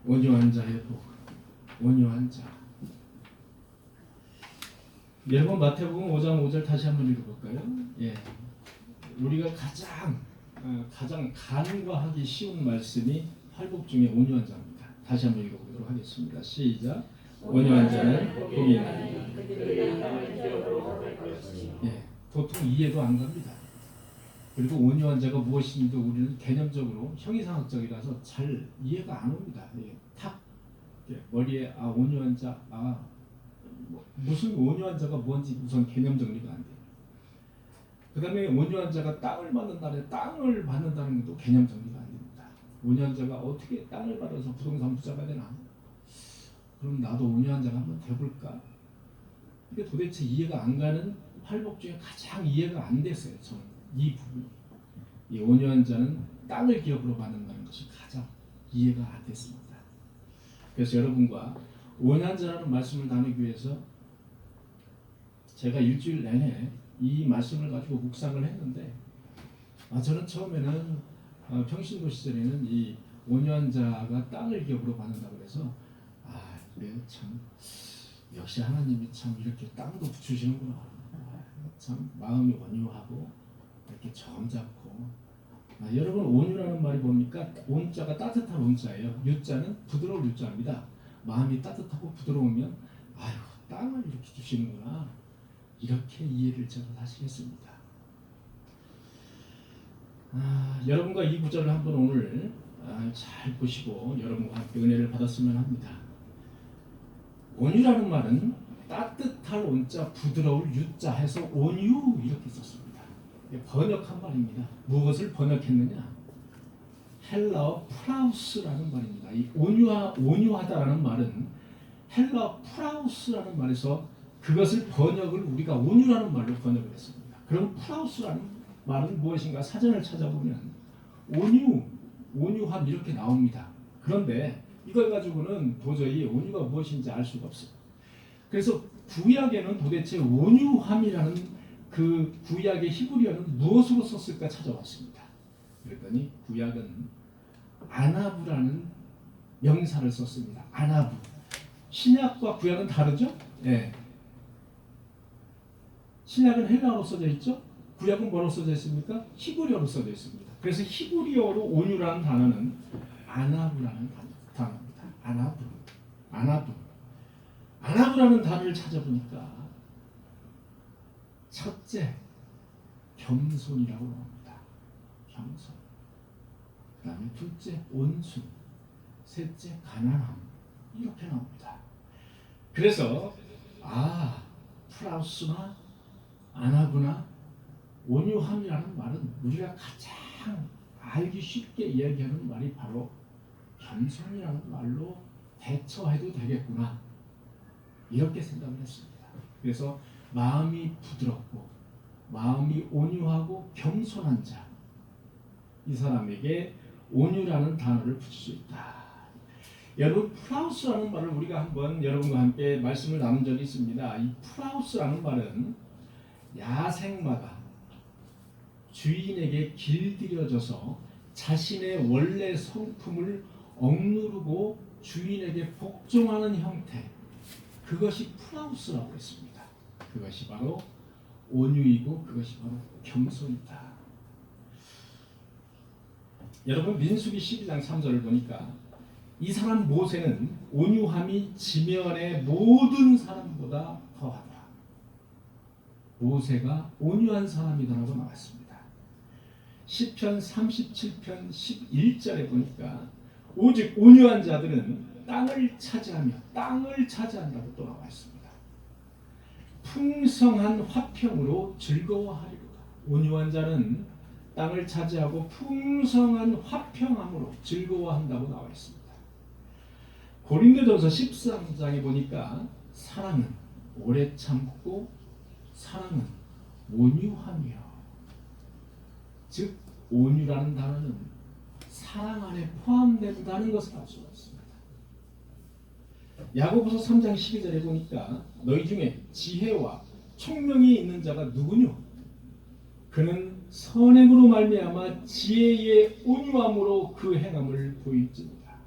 온유한 자의 복, 온유한 자. 여러분 마태복음 5장 5절 다시 한번 읽어볼까요? 예, 우리가 가장 간과하기 쉬운 말씀이 팔복 중에 온유한 자입니다. 다시 한번 읽어보도록 하겠습니다. 시작. 온유한 자는 복이 있나니. 예, 도통 이해도 안 갑니다. 그리고 온유한 자가 무엇인지도 우리는 개념적으로 형이상학적이라서 잘 이해가 안 옵니다. 예, 탁 머리에 온유한 자, 무슨 온유한 자가 뭔지 우선 개념 정리가 안 돼요. 그 다음에 온유한 자가 땅을 받는다는 땅을 받는다는 것도 개념 정리가 안 됩니다. 온유한 자가 어떻게 땅을 받아서 부동산 부자가 되나? 그럼 나도 온유한 자가 한번 돼볼까? 이게 도대체 이해가 안 가는 팔복 중에 가장 이해가 안 됐어요. 저는 이 부분이. 이 온유한 자는 땅을 기업으로 받는다는 것이 가장 이해가 안 됐습니다. 그래서 여러분과 온유한 자라는 말씀을 나누기 위해서 제가 일주일 내내 이 말씀을 가지고 묵상을 했는데 저는 처음에는 평신도 시절에는 이 온유한 자가 땅을 기업으로 받는다고 해서 그래 참 역시 하나님이 참 이렇게 땅도 주시는구나. 참 마음이 온유하고 이렇게 점잖고 여러분 온유라는 말이 뭡니까? 온자가 따뜻한 온자예요. 유자는 부드러울 유자입니다. 마음이 따뜻하고 부드러우면 땅을 이렇게 주시는구나. 이렇게 이해를 제가 하시겠습니다. 여러분과 이 구절을 한번 오늘 잘 보시고 여러분과 함께 은혜를 받았으면 합니다. 온유라는 말은 따뜻할 온자 부드러울 유자 해서 온유 이렇게 썼습니다. 번역한 말입니다. 무엇을 번역했느냐? 헬라어 프라우스라는 말입니다. 이 온유하다라는 말은 헬라어 프라우스라는 말에서 그것을 번역을 우리가 온유라는 말로 번역을 했습니다. 그럼 프라우스라는 말은 무엇인가? 사전을 찾아보면 온유함 이렇게 나옵니다. 그런데 이걸 가지고는 도저히 온유가 무엇인지 알 수가 없어요. 그래서 구약에는 도대체 온유함이라는 그 구약의 히브리어는 무엇으로 썼을까 찾아봤습니다. 그랬더니 구약은 아나부라는 명사를 썼습니다. 아나부. 신약과 구약은 다르죠? 네. 신약은 헬라어로 써져 있죠? 구약은 뭐로 써져 있습니까? 히브리어로 써져 있습니다. 그래서 히브리어로 온유라는 단어는 아나부라는 단어입니다. 아나부라는 단어를 찾아보니까 첫째 겸손이라고 나옵니다. 겸손. 그 다음에 둘째 온순, 셋째 가난함 이렇게 나옵니다. 그래서 프라우스나 아나부나 온유함이라는 말은 우리가 가장 알기 쉽게 이야기하는 말이 바로 겸손이라는 말로 대처해도 되겠구나 이렇게 생각을 했습니다. 그래서 마음이 부드럽고 마음이 온유하고 겸손한 자, 이 사람에게 온유라는 단어를 붙일 수 있다. 여러분 프라우스라는 말을 우리가 한번 여러분과 함께 말씀을 나눈 적이 있습니다. 이 프라우스라는 말은 야생마가 주인에게 길들여져서 자신의 원래 성품을 억누르고 주인에게 복종하는 형태, 그것이 프라우스라고 했습니다. 그것이 바로 온유이고 그것이 바로 겸손이다. 여러분 민수기 12장 3절을 보니까 이 사람 모세는 온유함이 지면의 모든 사람보다 더하다. 모세가 온유한 사람이다라고 나왔습니다. 시편 37편 11절에 보니까 오직 온유한 자들은 땅을 차지한다고 또 나와 있습니다. 풍성한 화평으로 즐거워하리로다. 온유한 자는 땅을 차지하고 풍성한 화평함으로 즐거워한다고 나와 있습니다. 고린도전서 13장에 보니까 사랑은 오래 참고 사랑은 온유하며, 즉 온유라는 단어는 사랑 안에 포함된다는 것을 알 수가 있습니다. 야고보서 3장 12절에 보니까 너희 중에 지혜와 총명이 있는 자가 누구뇨? 그는 선행으로 말미암아 지혜의 온유함으로 그 행함을 보일지니라.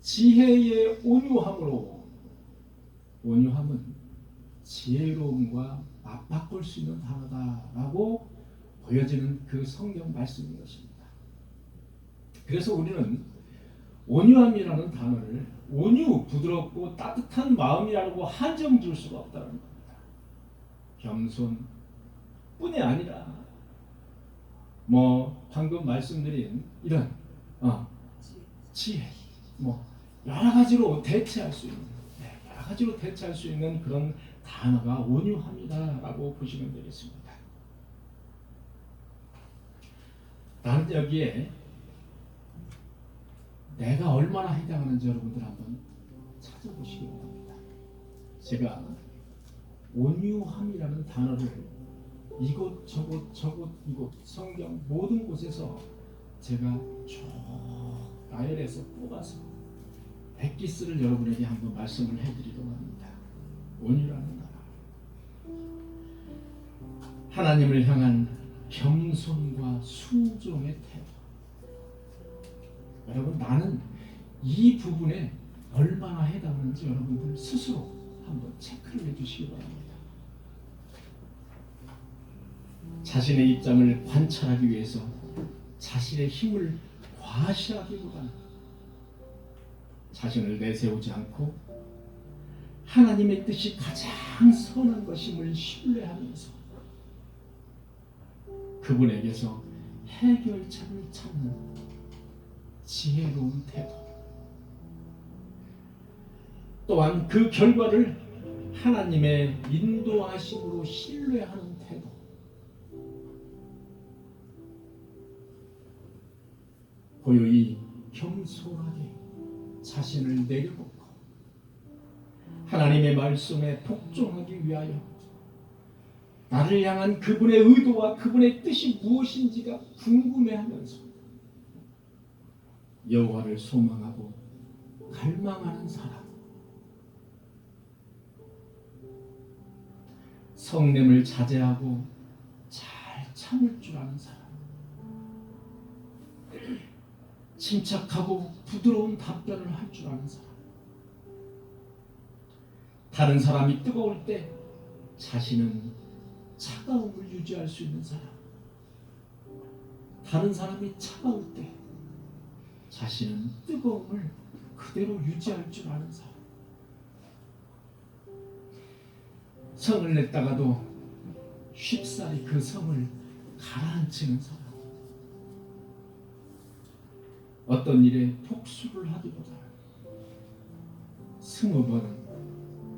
지혜의 온유함으로, 온유함은 지혜로움과 맞바꿀 수 있는 단어다라고 보여지는 그 성경 말씀인 것입니다. 그래서 우리는 온유함이라는 단어를 온유, 부드럽고 따뜻한 마음이라고 한정 지을 수가 없다는 겁니다. 겸손 뿐이 아니라 방금 말씀드린 이런 지혜, 여러 가지로 대체할 수 있는, 여러 가지로 대체할 수 있는 그런 단어가 온유함이다라고 보시면 되겠습니다. 나는 여기에 내가 얼마나 해당하는지 여러분들 한번 찾아보시기 바랍니다. 제가 온유함이라는 단어를 이곳저곳 이곳 성경 모든 곳에서 제가 쭉 나열해서 뽑아서 엑기스를 여러분에게 한번 말씀을 해드리려고 합니다. 온유라는 단어, 하나님을 향한 겸손과 순종의 태도. 여러분, 나는 이 부분에 얼마나 해당하는지 여러분들 스스로 한번 체크를 해주시기 바랍니다. 자신의 입장을 관찰하기 위해서 자신의 힘을 과시하기보다는 자신을 내세우지 않고 하나님의 뜻이 가장 선한 것임을 신뢰하면서 그분에게서 해결책을 찾는 지혜로운 태도, 또한 그 결과를 하나님의 인도하심으로 신뢰하는 태도, 고요히 겸손하게 자신을 내려놓고 하나님의 말씀에 복종하기 위하여 나를 향한 그분의 의도와 그분의 뜻이 무엇인지가 궁금해하면서 여호와를 소망하고 갈망하는 사람, 성냄을 자제하고 잘 참을 줄 아는 사람, 침착하고 부드러운 답변을 할 줄 아는 사람, 다른 사람이 뜨거울 때 자신은 차가움을 유지할 수 있는 사람, 다른 사람이 차가울 때 자신은 뜨거움을 그대로 유지할 줄 아는 사람, 성을 냈다가도 쉽사리 그 성을 가라앉히는 사람, 어떤 일에 복수를 하기보다 20번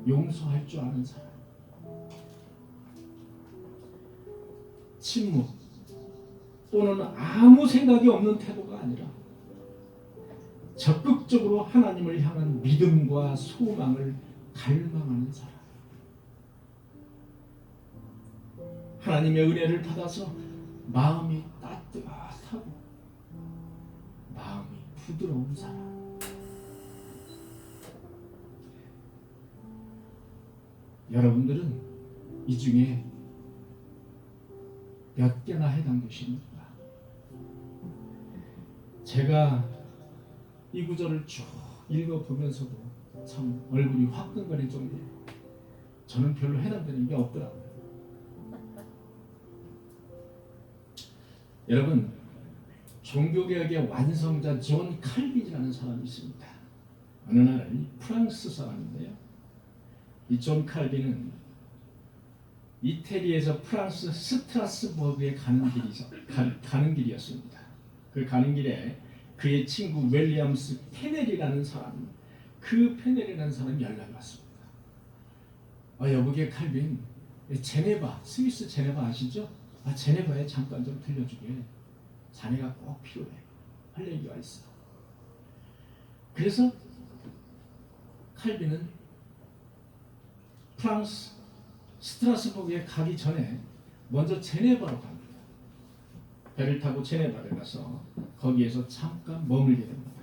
용서할 줄 아는 사람, 침묵 또는 아무 생각이 없는 태도가 아니라 적극적으로 하나님을 향한 믿음과 소망을 갈망하는 사람, 하나님의 은혜를 받아서 마음이 따뜻하고 마음이 부드러운 사람, 여러분들은 이 중에 몇 개나 해당되십니까? 제가 이 구절을 쭉 읽어보면서도 참 얼굴이 화끈거릴 정도로 저는 별로 해당되는 게 없더라고요. 여러분, 종교개혁의 완성자 존 칼빈이라는 사람이 있습니다. 어느 날 프랑스 사람인데요, 이 존 칼빈은 이태리에서 프랑스 스트라스부르크에 가는 길이었습니다. 그 가는 길에 그의 친구 윌리엄스 페넬이라는 사람이 연락이 왔습니다. 여보게 칼빈, 제네바, 스위스 제네바 아시죠? 제네바에 잠깐 좀 들려주게. 자네가 꼭 필요해. 할 얘기가 있어. 그래서 칼빈은 프랑스 스트라스부르크에 가기 전에 먼저 제네바로 갑니다. 배를 타고 제네바를 가서 거기에서 잠깐 머물게 됩니다.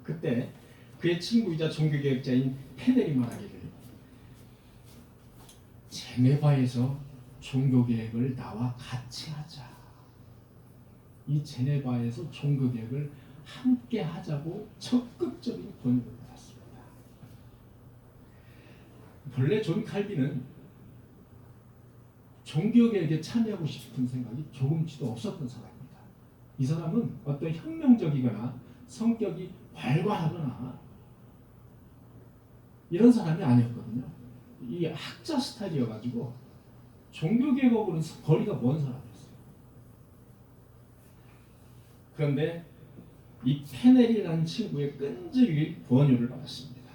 그때 그의 친구이자 종교개혁자인 페넬이 말하기를, 제네바에서 종교개혁을 나와 같이 하자. 이 제네바에서 종교개혁을 함께 하자고 적극적인 권유를 받았습니다. 본래 존 칼빈은 종교개혁에 참여하고 싶은 생각이 조금치도 없었던 사람입니다. 이 사람은 어떤 혁명적이거나 성격이 활발하거나 이런 사람이 아니었거든요. 이 학자 스타일이어가지고 종교개혁하고는 거리가 먼 사람이었어요. 그런데 이 페넬이라는 친구의 끈질긴 권유를 받았습니다.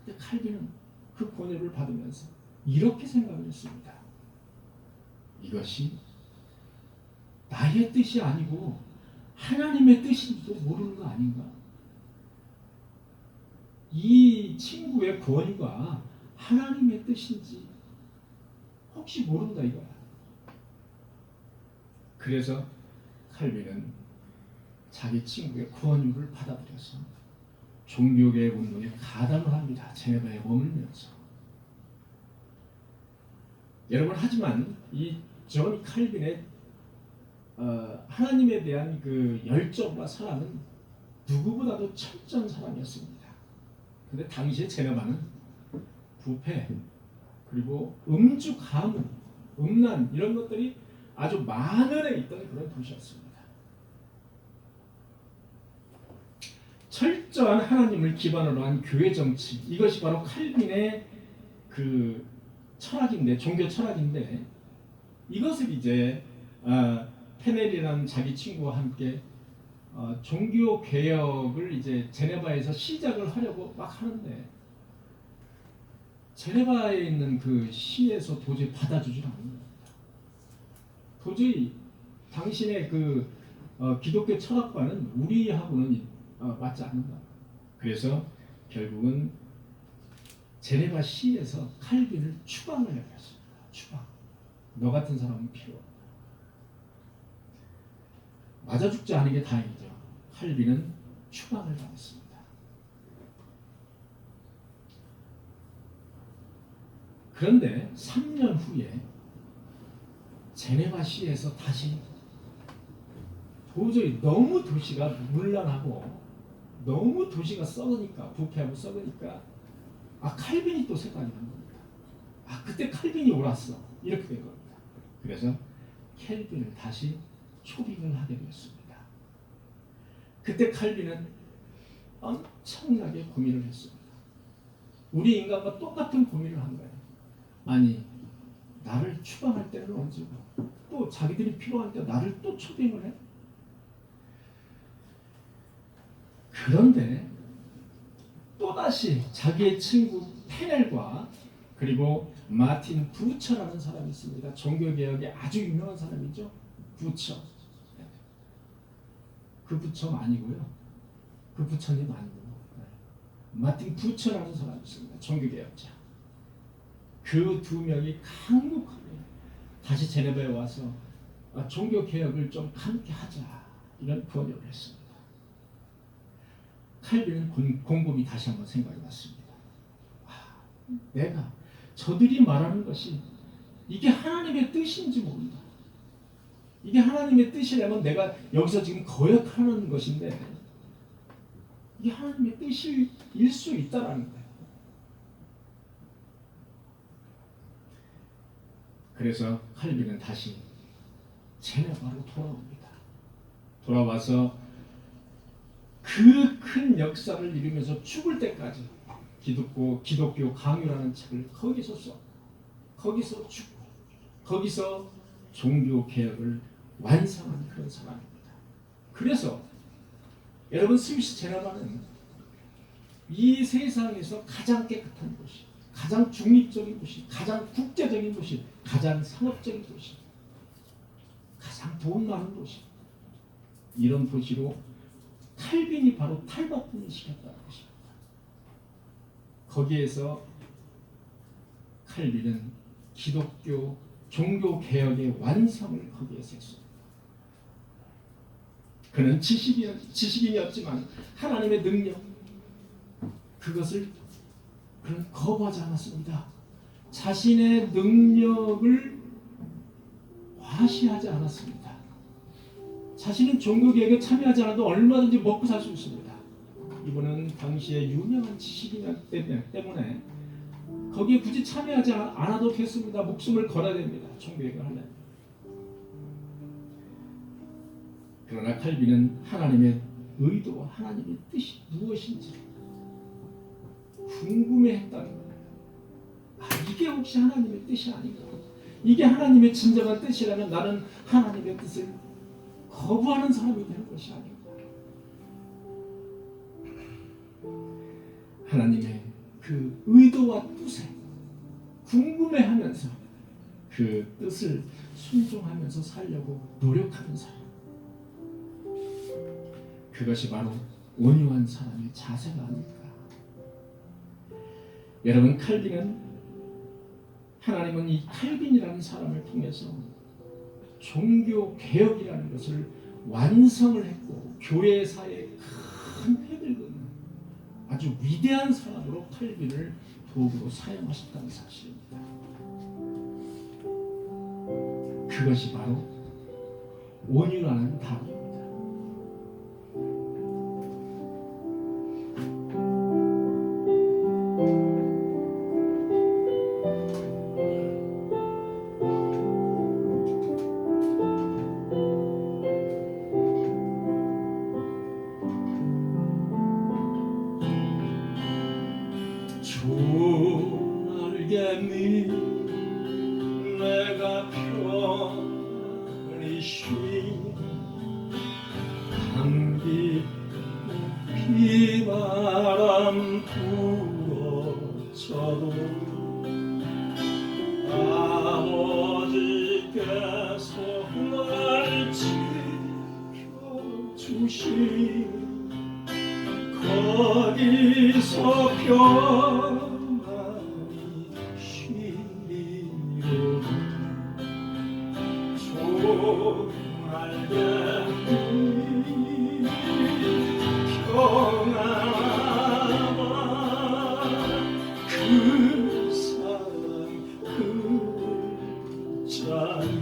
근데 칼빈은 그 권유를 받으면서 이렇게 생각을 했습니다. 이것이 나의 뜻이 아니고 하나님의 뜻인지도 모르는 거 아닌가? 이 친구의 권유가 하나님의 뜻인지 혹시 모른다 이거야. 그래서 칼빈은 자기 친구의 권유를 받아들여서 종교개혁 운동에 가담을 합니다. 제네바에 머물면서. 여러분, 하지만 이 존 칼빈의 하나님에 대한 그 열정과 사랑은 누구보다도 철저한 사람이었습니다. 근데 당시에 제네바는 부패, 그리고 음주 가문, 음란 이런 것들이 아주 만연해 있던 그런 도시였습니다. 철저한 하나님을 기반으로 한 교회 정치, 이것이 바로 칼빈의 그 철학인데, 종교 철학인데, 이것을 이제 페넬이라는 자기 친구와 함께 종교 개혁을 이제 제네바에서 시작을 하려고 막 하는데, 제네바에 있는 그 시에서 도저히 받아주질 않는 겁니다. 도저히 당신의 그 기독교 철학과는 우리하고는 맞지 않는다. 그래서 결국은 제네바 시에서 칼빈을 추방을 해버렸습니다. 추방. 너 같은 사람은 필요 없다. 맞아 죽지 않은 게 다행이죠. 칼빈은 추방을 당했습니다. 그런데 3년 후에 제네바시에서 다시 도저히 너무 도시가 문란하고 너무 도시가 썩으니까, 부패하고 썩으니까 칼빈이 또 생각이 난 겁니다. 그때 칼빈이 옳았어. 이렇게 된 겁니다. 그래서 켈빈을 다시 초빙을 하게 되었습니다. 그때 칼빈은 엄청나게 고민을 했습니다. 우리 인간과 똑같은 고민을 한 거예요. 아니, 나를 추방할 때는 언제고, 또 자기들이 필요할 때 나를 또 초빙을 해? 그런데 또다시 자기의 친구 페넬과 그리고 마틴 부처라는 사람이 있습니다. 종교개혁에 아주 유명한 사람이죠. 부처. 그 부처 아니고요. 그 부처님 아니고 마틴 부처라는 사람이 있습니다. 종교개혁자. 그 두 명이 강력하게 다시 제네바에 와서 종교개혁을 좀 함께 하자, 이런 권유를 했습니다. 칼빈은 곰곰이 다시 한번 생각해 봤습니다. 내가 저들이 말하는 것이 이게 하나님의 뜻인지 모른다. 이게 하나님의 뜻이라면 내가 여기서 지금 거역하는 것인데 이게 하나님의 뜻일 수 있다라는 거예요. 그래서 칼빈은 다시 제네바로 돌아옵니다. 돌아와서 그 큰 역사를 이루면서 죽을 때까지 기독교 강요라는 책을 거기서 써, 거기서 죽고, 거기서 종교 개혁을 완성한 그런 사람입니다. 그래서 여러분, 스위스 제네바는 이 세상에서 가장 깨끗한 도시, 가장 중립적인 도시, 가장 국제적인 도시, 가장 상업적인 도시, 가장 돈 많은 도시, 이런 도시로 칼빈이 바로 탈바꿈을 시켰다는 것입니다. 거기에서 칼빈은 기독교 종교 개혁의 완성을 거기에서 했습니다. 그는 지식인이었지만 하나님의 능력, 그것을 그는 거부하지 않았습니다. 자신의 능력을 과시하지 않았습니다. 자신은 종교개혁에 참여하지 않아도 얼마든지 먹고 살 수 있습니다. 이분은 당시에 유명한 지식이기 때문에 거기에 굳이 참여하지 않아도 됐습니다. 목숨을 걸어야 됩니다. 종교개혁을 하려면. 그러나 칼빈은 하나님의 의도와 하나님의 뜻이 무엇인지 궁금해했다는 거예요. 이게 혹시 하나님의 뜻이 아닌가? 이게 하나님의 진정한 뜻이라면 나는 하나님의 뜻을 거부하는 사람이 되는 것이 아닌가? 하나님의 그 의도와 뜻에 궁금해하면서 그 뜻을 순종하면서 살려고 노력하는 사람, 그것이 바로 온유한 사람의 자세가 아닐까. 여러분, 하나님은 이 칼빈이라는 사람을 통해서 종교 개혁이라는 것을 완성을 했고 교회사에 큰 획을 그은 아주 위대한 사람으로 칼빈을 도구로 사용하셨다는 사실입니다. 그것이 바로 온유라는 단어입니다. 알겠니 내가 편히 쉰 감기 비바람 불어쳐도 아버지께서 날 지켜주신 거기서 평안히 쉬리로다. 종알겠니 평안하다. 그 사랑 그 자리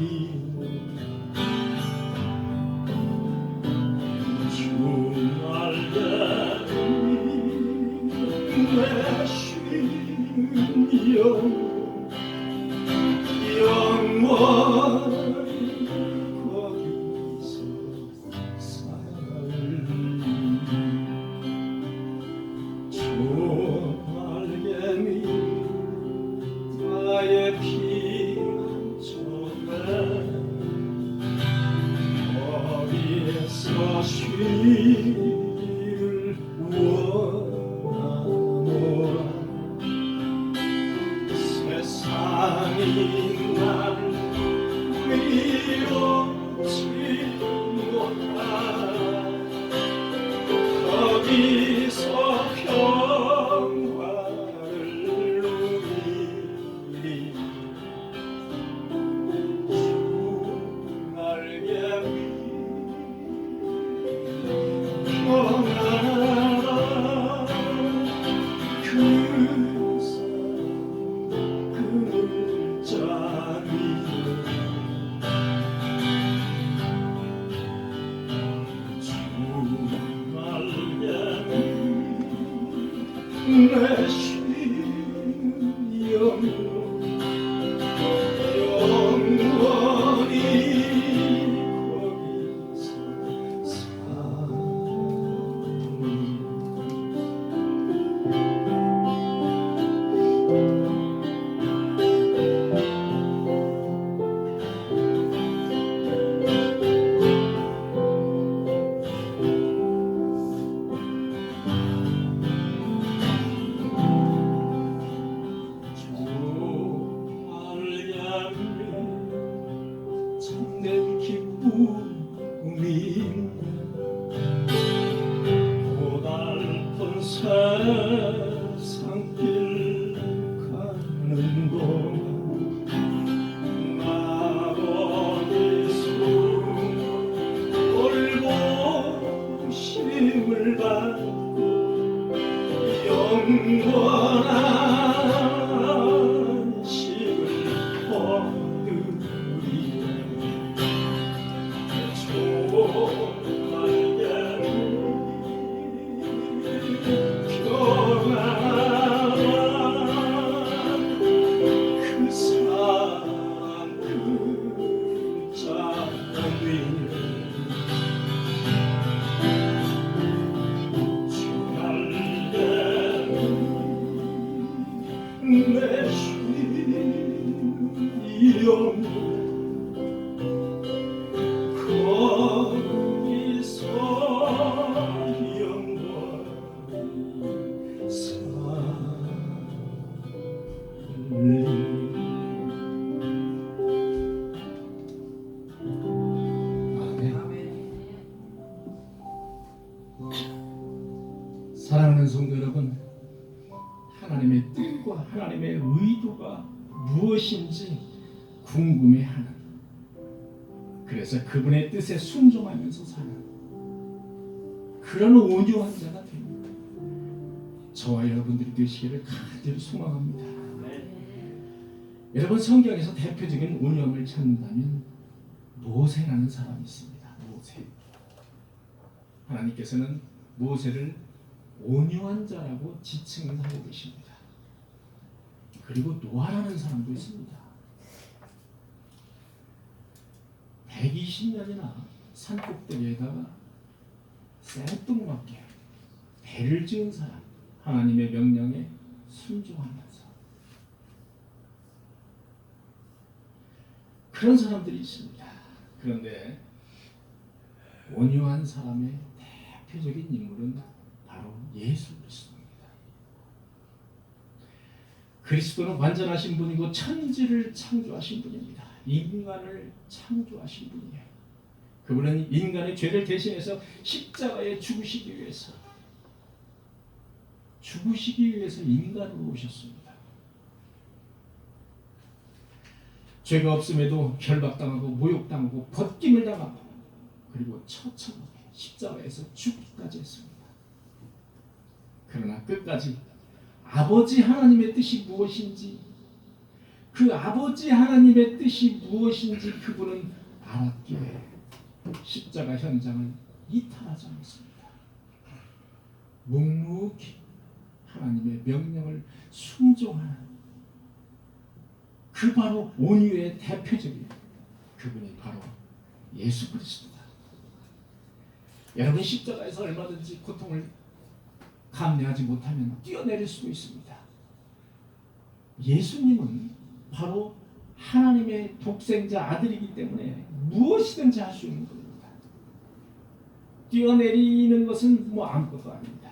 영원히 거기서 살리. 종알개미 나의 피난처에 거기에서 쉬기를 원하노라. 세상이 날 미워지 못하 거기서 평화를 누리리. 종알개미 평안하다. 그 내 심령 영원히 거기서 참된 기쁨이 고달픈 세상길 가는 동안 나머지 돌보심을 받고 영원한 힘을 얻으리라. 성도 여러분, 하나님의 뜻과 하나님의 의도가 무엇인지 궁금해하는, 그래서 그분의 뜻에 순종하면서 사는 그런 온유한 자가 됩니다. 저와 여러분들이 되시기를 간절히 소망합니다. 여러분, 성경에서 대표적인 온유함을 찾는다면 모세라는 사람이 있습니다. 모세. 하나님께서는 모세를 온유한 자라고 지칭을 하고 계십니다. 그리고 노아라는 사람도 있습니다. 120년이나 산꼭대기에다가 생뚱맞게 배를 지은 사람, 하나님의 명령에 순종하면서 그런 사람들이 있습니다. 그런데 온유한 사람의 대표적인 인물은 바로 예수 그리스도입니다. 그리스도는 완전하신 분이고 천지를 창조하신 분입니다. 인간을 창조하신 분이에요. 그분은 인간의 죄를 대신해서 십자가에 죽으시기 위해서 인간으로 오셨습니다. 죄가 없음에도 결박당하고 모욕당하고 벗김을 당하고 그리고 처참하게 십자가에서 죽기까지 했습니다. 그러나 끝까지 아버지 하나님의 뜻이 무엇인지, 그 아버지 하나님의 뜻이 무엇인지 그분은 알았기에 십자가 현장을 이탈하지 않았습니다. 묵묵히 하나님의 명령을 순종하는 그 바로 온유의 대표적인 그분이 바로 예수 그리스도다. 여러분, 십자가에서 얼마든지 고통을 감내하지 못하면 뛰어내릴 수도 있습니다. 예수님은 바로 하나님의 독생자 아들이기 때문에 무엇이든지 할 수 있는 겁니다. 뛰어내리는 것은 아무것도 아닙니다.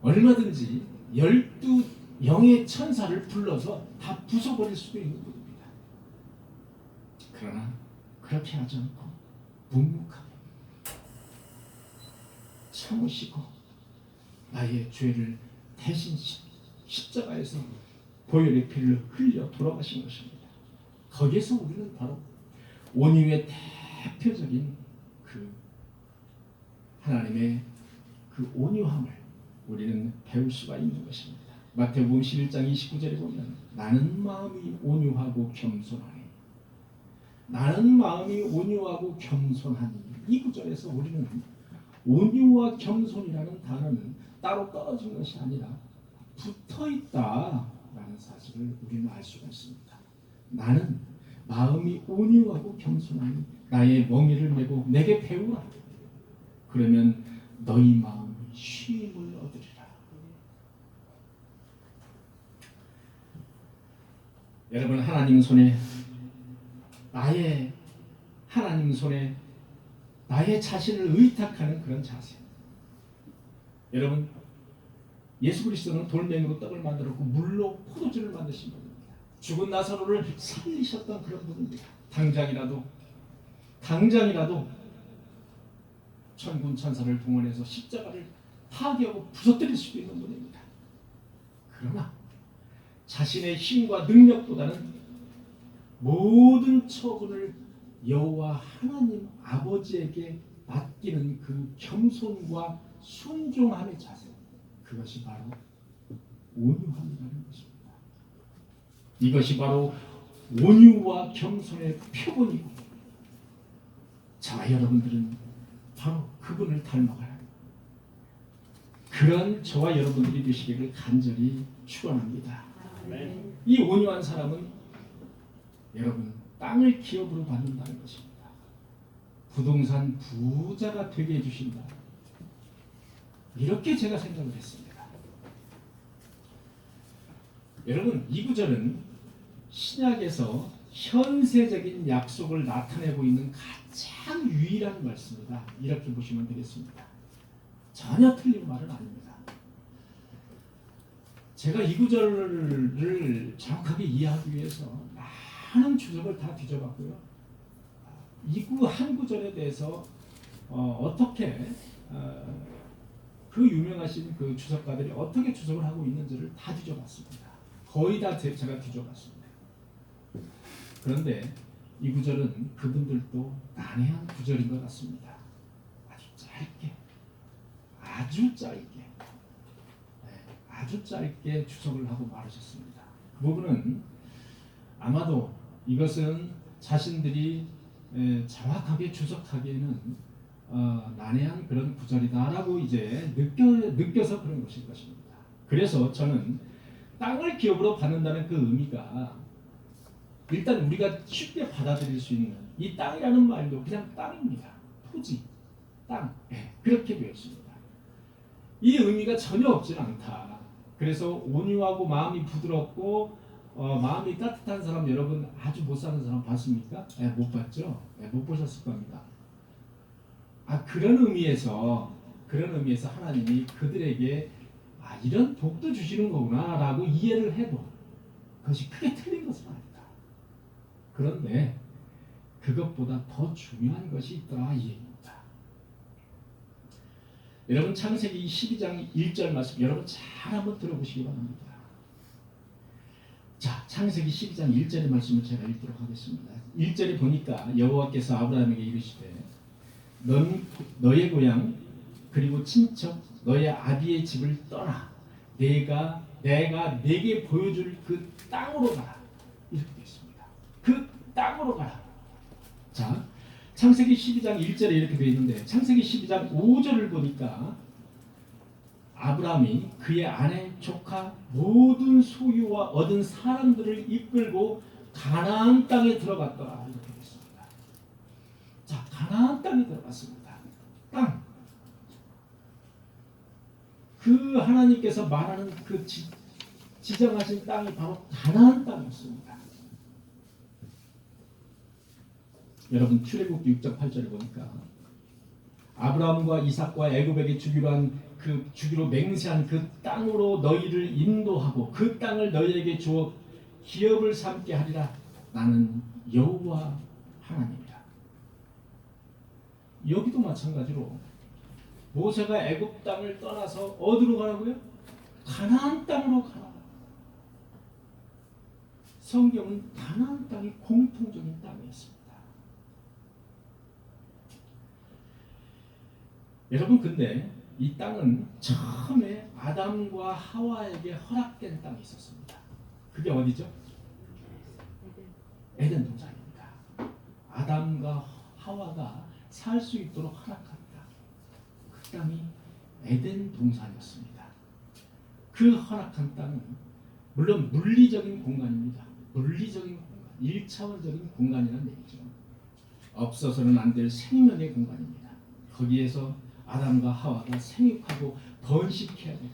얼마든지 12영의 천사를 불러서 다 부숴버릴 수도 있는 분입니다. 그러나 그렇게 하지 않고 묵묵하게 참으시고 나의 죄를 대신 십자가에서 보혈의 피를 흘려 돌아가신 것입니다. 거기에서 우리는 바로 온유의 대표적인 그 하나님의 그 온유함을 우리는 배울 수가 있는 것입니다. 마태복음 11장 29절에 보면 나는 마음이 온유하고 겸손하니, 나는 마음이 온유하고 겸손하니, 이 구절에서 우리는 온유와 겸손이라는 단어는 따로 떨어진 것이 아니라 붙어있다라는 사실을 우리는 알 수가 있습니다. 나는 마음이 온유하고 겸손하니 나의 멍에를 메고 내게 배우라. 그러면 너희 마음이 쉼을 얻으리라. 여러분, 하나님 손에 나의 자신을 의탁하는 그런 자세. 여러분, 예수 그리스도는 돌멩이로 떡을 만들었고 물로 포도주를 만드신 분입니다. 죽은 나사로를 살리셨던 그런 분입니다. 당장이라도 천군 천사를 동원해서 십자가를 파괴하고 부서뜨릴 수도 있는 분입니다. 그러나 자신의 힘과 능력보다는 모든 처분을 여호와 하나님 아버지에게 맡기는 그 겸손과 순종함의 자세, 그것이 바로 온유함이라는 것입니다. 이것이 바로 온유와 겸손의 표본이고, 저와 여러분들은 바로 그분을 닮아가는 그런 저와 여러분들이 되시기를 간절히 축원합니다. 이 온유한 사람은 여러분 땅을 기업으로 받는다는 것입니다. 부동산 부자가 되게 해주신다. 이렇게 제가 생각을 했습니다. 여러분, 이 구절은 신약에서 현세적인 약속을 나타내고 있는 가장 유일한 말씀이다. 이렇게 보시면 되겠습니다. 전혀 틀린 말은 아닙니다. 제가 이 구절을 정확하게 이해하기 위해서 많은 주석을 다 뒤져봤고요. 이 한 구절에 대해서 어떻게 그 유명하신 그 주석가들이 어떻게 주석을 하고 있는지를 다 뒤져봤습니다. 거의 다 제가 뒤져봤습니다. 그런데 이 구절은 그분들도 난해한 구절인 것 같습니다. 아주 짧게 주석을 하고 말하셨습니다. 그 부분은 아마도 이것은 자신들이 정확하게 주석하기에는 난해한 그런 구절이다라고 이제 느껴서 그런 것일 것입니다. 그래서 저는 땅을 기업으로 받는다는 그 의미가 일단 우리가 쉽게 받아들일 수 있는 이 땅이라는 말도 그냥 땅입니다. 토지, 땅, 그렇게 되었습니다. 이 의미가 전혀 없지는 않다. 그래서 온유하고 마음이 부드럽고 마음이 따뜻한 사람 여러분 아주 못 사는 사람 봤습니까? 못 봤죠? 못 보셨을 겁니다. 그런 의미에서 하나님이 그들에게 이런 복도 주시는 거구나라고 이해를 해도 그것이 크게 틀린 것은 아니다. 그런데 그것보다 더 중요한 것이 있더라 이 얘기입니다. 여러분 창세기 12장 1절 말씀 여러분 잘 한번 들어보시기 바랍니다. 자, 창세기 12장 1절의 말씀을 제가 읽도록 하겠습니다. 1절에 보니까 여호와께서 아브라함에게 이르시되 너의 고향 그리고 친척 너의 아비의 집을 떠나 내가 네게 보여줄 그 땅으로 가라. 이렇게 되어 있습니다. 그 땅으로 가라. 자, 창세기 12장 1절에 이렇게 되어 있는데 창세기 12장 5절을 보니까 아브라함이 그의 아내, 조카, 모든 소유와 얻은 사람들을 이끌고 가나안 땅에 들어갔더라. 이렇게 되어 있습니다. 자, 가나안 땅에 들어갔습니다. 땅. 그 하나님께서 말하는 그 지정하신 땅이 바로 가나안 땅이었습니다. 여러분 출애굽기 6장 8절을 보니까 아브라함과 이삭과 애굽에게 주기로 맹세한 그 땅으로 너희를 인도하고 그 땅을 너희에게 주어 기업을 삼게 하리라. 나는 여호와 하나님이라. 여기도 마찬가지로 모세가 애굽 땅을 떠나서 어디로 가라고요? 가나안 땅으로 가라. 성경은 가나안 땅이 공통적인 땅이었습니다. 여러분 근데 이 땅은 처음에 아담과 하와에게 허락된 땅이 있었습니다. 그게 어디죠? 에덴 동산입니다. 아담과 하와가 살 수 있도록 허락한 땅. 그 땅이 에덴 동산이었습니다. 그 허락한 땅은 물론 물리적인 공간입니다. 물리적인 공간, 1차원적인 공간이라는 얘기죠. 없어서는 안 될 생명의 공간입니다. 거기에서 아담과 하와가 생육하고 번식해야 되고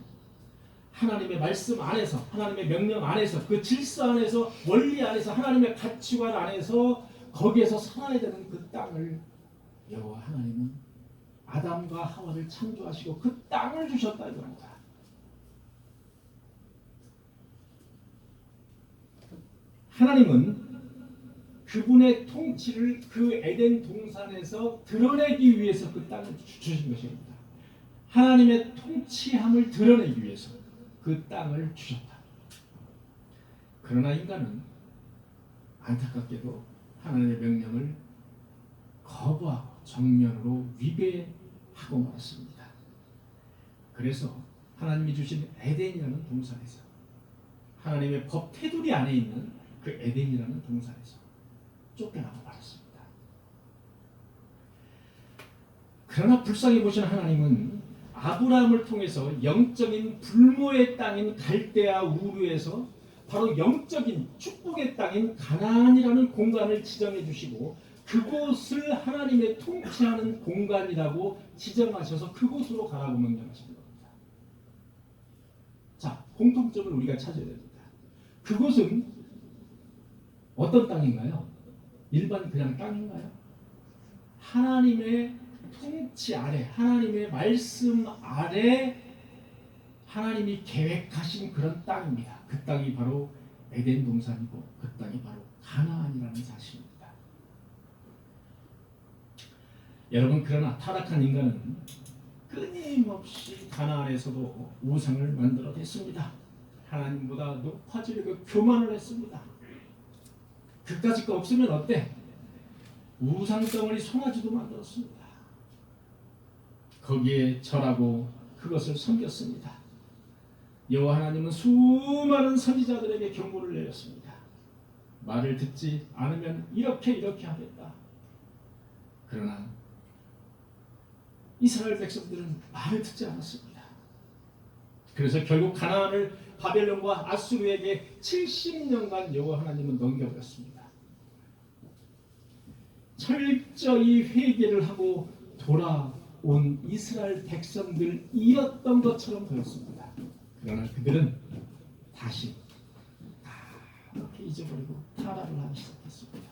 하나님의 말씀 안에서 하나님의 명령 안에서 그 질서 안에서 원리 안에서 하나님의 가치관 안에서 거기에서 살아야 되는 그 땅을 여호와 하나님은 아담과 하와를 창조하시고 그 땅을 주셨다 이겁니다. 하나님은 그분의 통치를 그 에덴 동산에서 드러내기 위해서 그 땅을 주신 것입니다. 하나님의 통치함을 드러내기 위해서 그 땅을 주셨다. 그러나 인간은 안타깝게도 하나님의 명령을 거부하고 정면으로 위배하고 말았습니다. 그래서 하나님이 주신 에덴이라는 동산에서 하나님의 법 테두리 안에 있는 그 에덴이라는 동산에서 쫓겨나고 말았습니다. 그러나 불쌍히 보신 하나님은 아브라함을 통해서 영적인 불모의 땅인 갈대아 우르에서 바로 영적인 축복의 땅인 가나안이라는 공간을 지정해 주시고 그곳을 하나님의 통치하는 공간이라고 지정하셔서 그곳으로 가라고 명령하신 겁니다. 자, 공통점을 우리가 찾아야 됩니다. 그곳은 어떤 땅인가요? 일반 그냥 땅인가요? 하나님의 통치 아래, 하나님의 말씀 아래 하나님이 계획하신 그런 땅입니다. 그 땅이 바로 에덴 동산이고 그 땅이 바로 가나안이라는 사실입니다. 여러분 그러나 타락한 인간은 끊임없이 가나안에서도 우상을 만들어냈습니다. 하나님보다 높아지려고 교만을 했습니다. 그까짓 거 없으면 어때? 우상덩어리 송아지도 만들었습니다. 거기에 절하고 그것을 섬겼습니다. 여호와 하나님은 수많은 선지자들에게 경고를 내렸습니다. 말을 듣지 않으면 이렇게 하겠다. 그러나 이스라엘 백성들은 말을 듣지 않았습니다. 그래서 결국 가나안을 바벨론과 아수르에게 70년간 여호와 하나님은 넘겨버렸습니다. 철저히 회개를 하고 돌아온 이스라엘 백성들이었던 것처럼 보였습니다. 그러나 그들은 다시 다 이렇게 잊어버리고 타락을 하기 시작했습니다.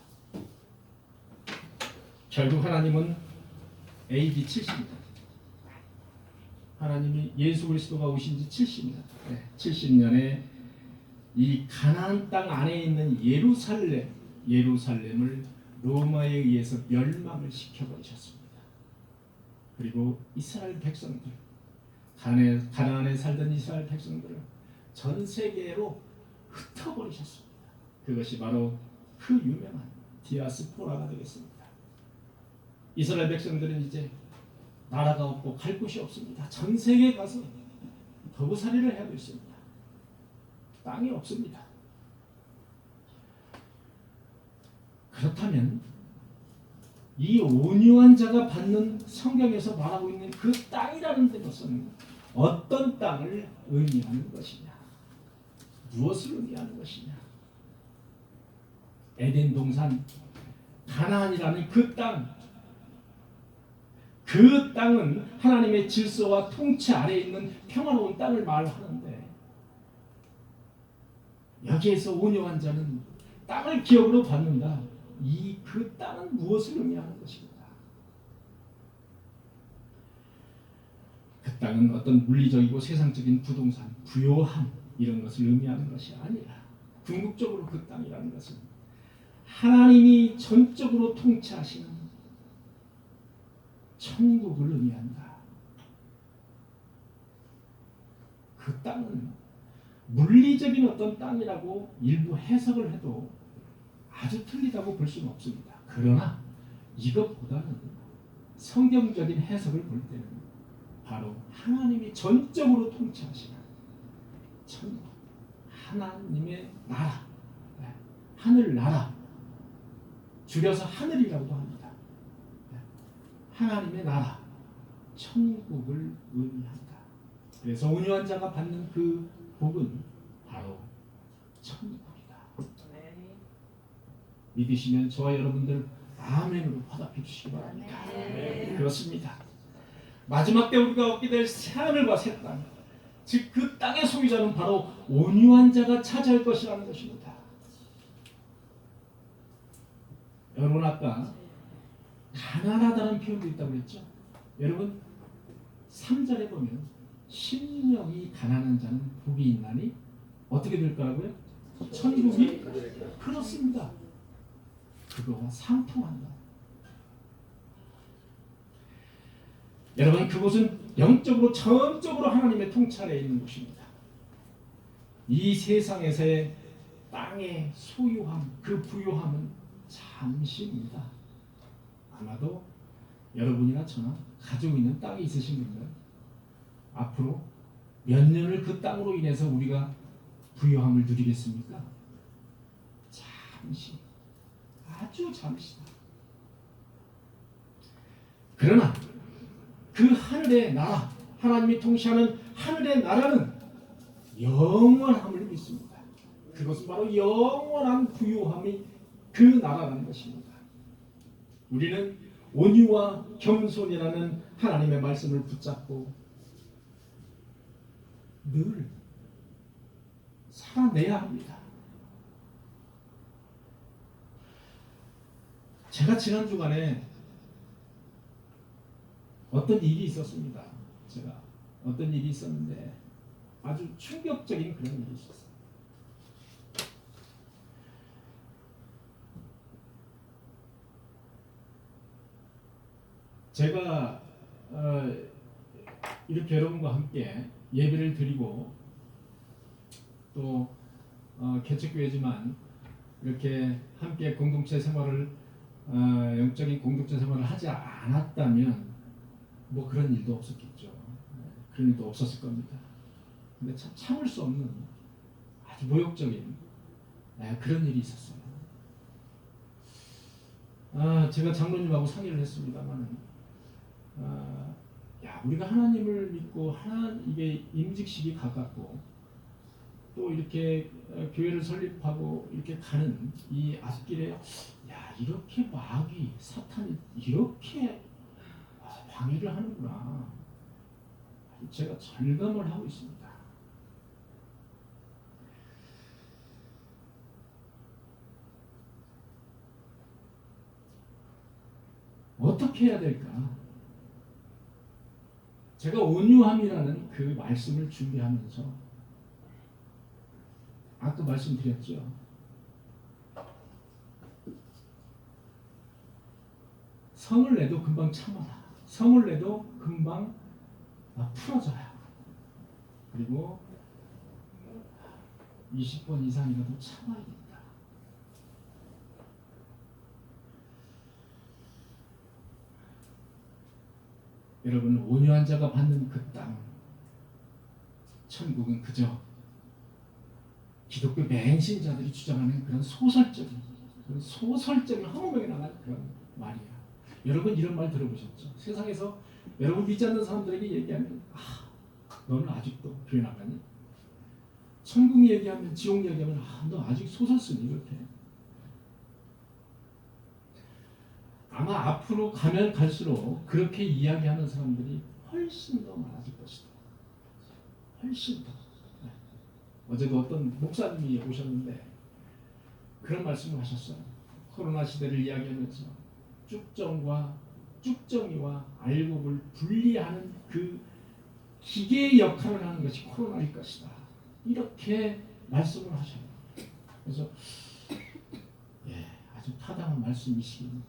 결국 하나님은 AD 70년, 하나님이 예수 그리스도가 오신 지 70년, 70년에 이 가나안 땅 안에 있는 예루살렘을 로마에 의해서 멸망을 시켜버리셨습니다. 그리고 이스라엘 백성들, 가나안에 살던 이스라엘 백성들을 전 세계로 흩어버리셨습니다. 그것이 바로 그 유명한 디아스포라가 되겠습니다. 이스라엘 백성들은 이제 나라가 없고 갈 곳이 없습니다. 전 세계에 가서 거부살이를 해야 됐습니다. 땅이 없습니다. 그렇다면 이 온유한 자가 받는 성경에서 말하고 있는 그 땅이라는 것은 어떤 땅을 의미하는 것이냐? 무엇을 의미하는 것이냐? 에덴 동산 가나안이라는 그 땅, 그 땅은 하나님의 질서와 통치 아래에 있는 평화로운 땅을 말하는데, 여기에서 온유한 자는 땅을 기업으로 받는다. 그 땅은 무엇을 의미하는 것입니다? 그 땅은 어떤 물리적이고 세상적인 부동산, 부요함 이런 것을 의미하는 것이 아니라 궁극적으로 그 땅이라는 것은 하나님이 전적으로 통치하시는 천국을 의미한다. 그 땅은 물리적인 어떤 땅이라고 일부 해석을 해도 아주 틀리다고 볼 수는 없습니다. 그러나 이것보다는 성경적인 해석을 볼 때는 바로 하나님이 전적으로 통치하시는 천국, 하나님의 나라, 하늘나라, 줄여서 하늘이라고도 합니다. 하나님의 나라, 천국을 의미한다. 그래서 온유한 자가 받는 그 복은 바로 천국이다. 믿으시면 저와 여러분들 아멘으로 화답해 주시기 바랍니다. 그렇습니다. 마지막 때 우리가 얻게 될 새하늘과 새 땅, 즉 그 땅의 소유자는 바로 온유한 자가 차지할 것이라는 것입니다. 여러분 아까 가난하다는 표현도 있다고 했죠. 여러분 3절에 보면 심령이 가난한 자는 복이 있나니 어떻게 될 거라고요? 천국이 그렇습니다. 그거와 상통한다. 여러분 그곳은 영적으로 전적으로 하나님의 통찰에 있는 곳입니다. 이 세상에서의 땅의 소유함, 그 부요함은 잠시입니다. 아마도 여러분이나 저나 가지고 있는 땅이 있으신 분들 앞으로 몇 년을 그 땅으로 인해서 우리가 부요함을 누리겠습니까? 잠시, 아주 잠시다. 그러나 그 하늘의 나라, 하나님이 통치하는 하늘의 나라는 영원함을 믿습니다. 그것은 바로 영원한 부요함이 그 나라라는 것입니다. 우리는 온유와 겸손이라는 하나님의 말씀을 붙잡고 늘 살아내야 합니다. 제가 지난 주간에 어떤 일이 있었습니다. 제가 어떤 일이 있었는데 아주 충격적인 그런 일이 있었어요. 제가 이렇게 여러분과 함께 예배를 드리고 또 개척교회지만 이렇게 함께 공동체 생활을 영적인 공동체 생활을 하지 않았다면 뭐 그런 일도 없었겠죠. 그런 일도 없었을 겁니다. 근데 참 참을 수 없는 아주 모욕적인 그런 일이 있었어요. 제가 장로님하고 상의를 했습니다만, 야 우리가 하나님을 믿고 이게 임직식이 가깝고 또 이렇게 교회를 설립하고 이렇게 가는 이 앞길에 야 이렇게 마귀 사탄이 이렇게 방해를 하는구나. 제가 절감을 하고 있습니다. 어떻게 해야 될까? 제가 온유함이라는 그 말씀을 준비하면서 아까 말씀드렸죠. 성을 내도 금방 참아라. 성을 내도 금방 풀어져야. 그리고 20번 이상이라도 참아야 된다. 여러분, 온유한 자가 받는 그 땅, 천국은 그저 기독교 맹신자들이 주장하는 그런 소설적인 허무맹에 나가는 그런 말이야. 여러분 이런 말 들어보셨죠? 세상에서 여러분 믿지 않는 사람들에게 얘기하면 너는 아직도 교회 나가니? 천국 얘기하면 지옥 얘기하면 너 아직 소설 쓰니? 이렇게. 아마 앞으로 가면 갈수록 그렇게 이야기하는 사람들이 훨씬 더 많아질 것이다. 훨씬 더. 어제도 어떤 목사님이 오셨는데 그런 말씀을 하셨어요. 코로나 시대를 이야기하면서 쭉정이와 알곡을 분리하는 그 기계의 역할을 하는 것이 코로나일 것이다. 이렇게 말씀을 하셔요. 그래서 아주 타당한 말씀이시긴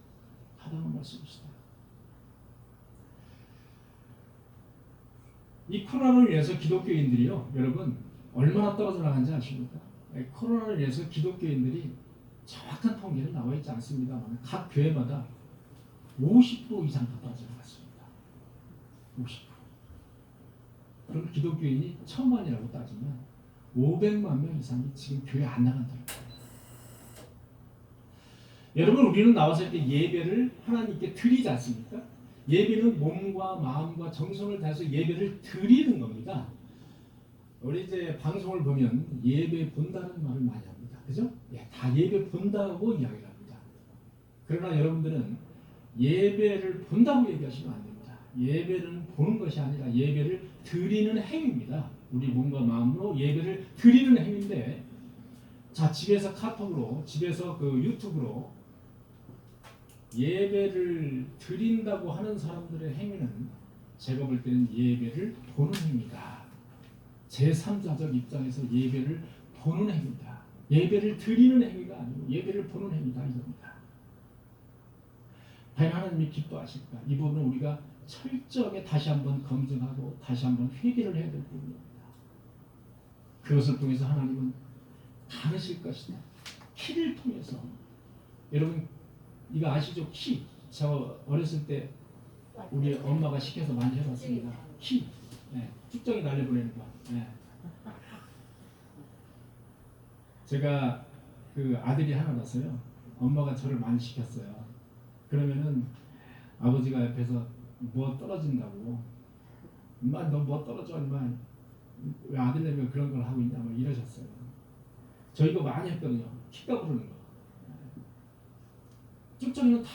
타당한 말씀이시다. 이 코로나를 위해서 기독교인들이요, 여러분 얼마나 떨어져 나간지 아십니까? 코로나를 위해서 기독교인들이 정확한 통계는 나와 있지 않습니다만 각 교회마다 50% 이상 더 떨어져 나갔습니다. 50%. 그럼 기독교인이 1000만이라고 따지면 500만 명 이상이 지금 교회 안 나간다는 거예요. 여러분 우리는 나와서 이렇게 예배를 하나님께 드리지 않습니까? 예배는 몸과 마음과 정성을 다해서 예배를 드리는 겁니다. 우리 이제 방송을 보면 예배 본다는 말을 많이 합니다. 그죠? 다 예배 본다고 이야기를 합니다. 그러나 여러분들은 예배를 본다고 얘기하시면 안 됩니다. 예배는 보는 것이 아니라 예배를 드리는 행위입니다. 우리 몸과 마음으로 예배를 드리는 행위인데, 자 집에서 카톡으로, 집에서 그 유튜브로 예배를 드린다고 하는 사람들의 행위는 제가 볼 때는 예배를 보는 행위다. 제3자적 입장에서 예배를 보는 행위다. 예배를 드리는 행위가 아니고 예배를 보는 행위다 이겁니다. 과연 하나님이 기뻐하실까? 이 부분은 우리가 철저하게 다시 한번 검증하고 다시 한번 회개를 해야 될 부분입니다. 그것을 통해서 하나님은 가르칠 것이다. 키를 통해서. 여러분 이거 아시죠? 키. 저 어렸을 때 우리 엄마가 시켜서 많이 해봤습니다. 키. 쭉정이 날려보내는 거. 제가 그 아들이 하나라서요. 엄마가 저를 많이 시켰어요. 그러면은 아버지가 옆에서 뭐 떨어진다고, 엄마 너 뭐 떨어져, 엄마 왜 아들내미가 그런 걸 하고 있냐, 뭐 이러셨어요. 저 이거 많이 했거든요. 키가 부르는 거. 쭉정이는 다